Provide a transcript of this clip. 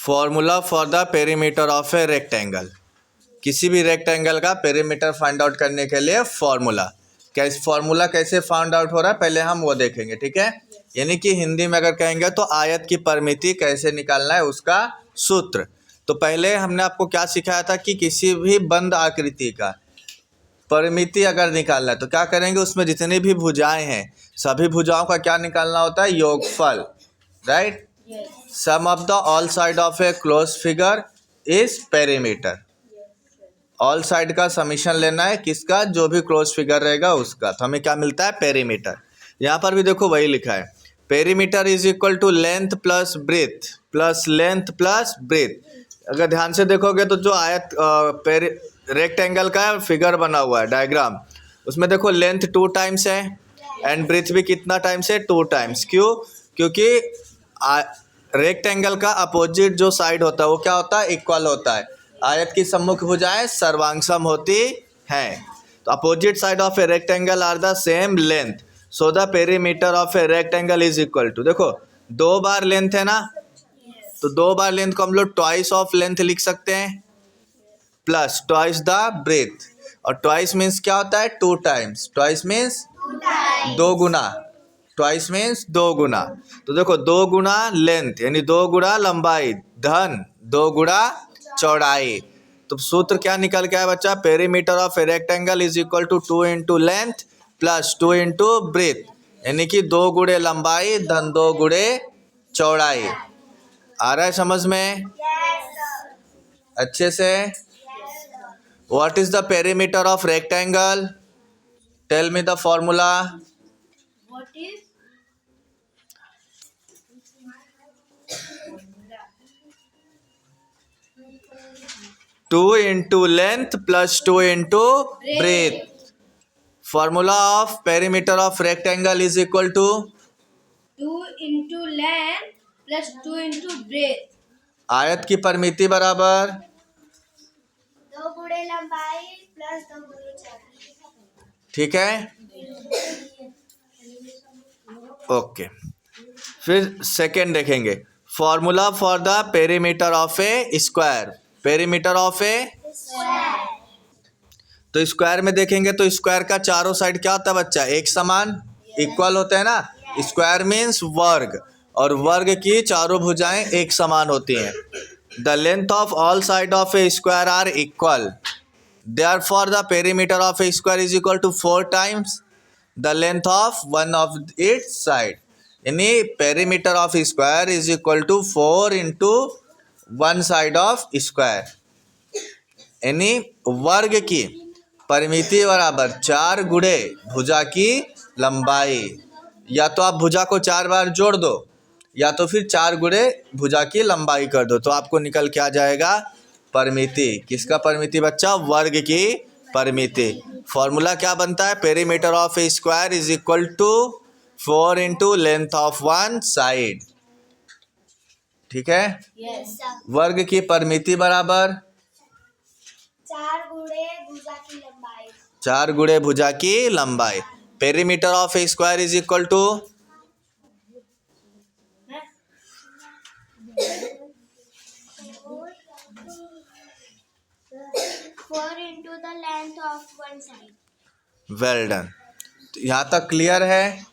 Formula for the perimeter of a rectangle. किसी भी rectangle का पेरीमीटर फाइंड आउट करने के लिए फॉर्मूला कैसे फाइंड आउट हो रहा है पहले हम वो देखेंगे, ठीक है। यानी कि हिंदी में अगर कहेंगे तो आयत की परिमिति कैसे निकालना है उसका सूत्र। तो पहले हमने आपको क्या सिखाया था कि किसी भी बंद आकृति का परिमिति अगर निकालना है तो क्या करेंगे, उसमें जितनी भी भुजाएं हैं सभी भुजाओं का क्या निकालना होता है, योगफल, right. Sum of the all side of a close figure is perimeter. All side का समीशन लेना है किसका, जो भी क्लोज फिगर रहेगा उसका, तो हमें क्या मिलता है, पेरीमीटर। यहाँ पर भी देखो वही लिखा है, perimeter is equal to length plus breadth plus length plus breadth. अगर ध्यान से देखोगे तो जो आयत रेक्टेंगल का फिगर बना हुआ है डायग्राम, उसमें देखो लेंथ 2 टाइम्स है एंड ब्रेथ भी कितना टाइम्स है, 2 टाइम्स। क्यों, क्योंकि रेक्टेंगल का अपोजिट जो साइड होता है वो क्या होता है, इक्वल होता है। आयत की सम्मुख भुजाएं सर्वांगसम होती हैं। तो opposite side of a rectangle are the same length, so the perimeter of a rectangle is equal to, देखो 2 बार लेंथ है ना, तो 2 बार लेंथ को हम लोग ट्वाइस ऑफ लेंथ लिख सकते हैं प्लस ट्वाइस द ब्रेथ। और ट्वाइस मीन्स क्या होता है, 2 टाइम्स। ट्वाइस मीन्स 2 गुना, ट्वाइस मीन्स 2 गुना। तो देखो 2 गुना लेंथ यानी 2 गुना लंबाई धन 2 गुना चौड़ाई। तो सूत्र क्या निकल के आया बच्चा, perimeter of a rectangle is equal to 2 into length plus 2 into breadth, यानी कि 2 गुणे लंबाई धन 2 गुणे चौड़ाई। आ रहा है समझ में? अच्छे से। What is the perimeter of rectangle, tell me the formula. What is 2 into length plus 2 into breadth. Formula of perimeter of rectangle is equal to 2 into length plus 2 into breadth? आयत की परिमिति बराबर 2 गुणे लंबाई प्लस 2 गुणे चौड़ाई। ठीक है, okay. फिर सेकेंड देखेंगे, formula for the perimeter of a square. Perimeter of a, तो स्क्वायर में देखेंगे तो स्क्वायर का चारों साइड क्या होता है बच्चा, एक समान, इक्वल होता है ना। स्क्वायर मीन्स वर्ग, और वर्ग की चारों भुजाएं एक समान होती हैं। The length of all side of a square are equal, therefore the perimeter of a square is equal to 4 times the length of one of its side. यानी perimeter of square is equal to 4 into 1 side of square, यानी वर्ग की परिमिति बराबर 4 गुणे भुजा की लंबाई। या तो आप भुजा को 4 बार जोड़ दो या तो फिर 4 गुणे भुजा की लंबाई कर दो, तो आपको निकल के आ जाएगा परिमिति। किसका परिमिति बच्चा, वर्ग की परिमिति। फॉर्मूला क्या बनता है, perimeter of a square is equal to 4 into length of 1 side, ठीक है। Yes. वर्ग की परिमिति बराबर 4 गुणे भुजा की लंबाई। 4 गुणे भुजा की लंबाई। Perimeter of a square is equal to 4 into the length of one side. Well done. यहाँ तक क्लियर है?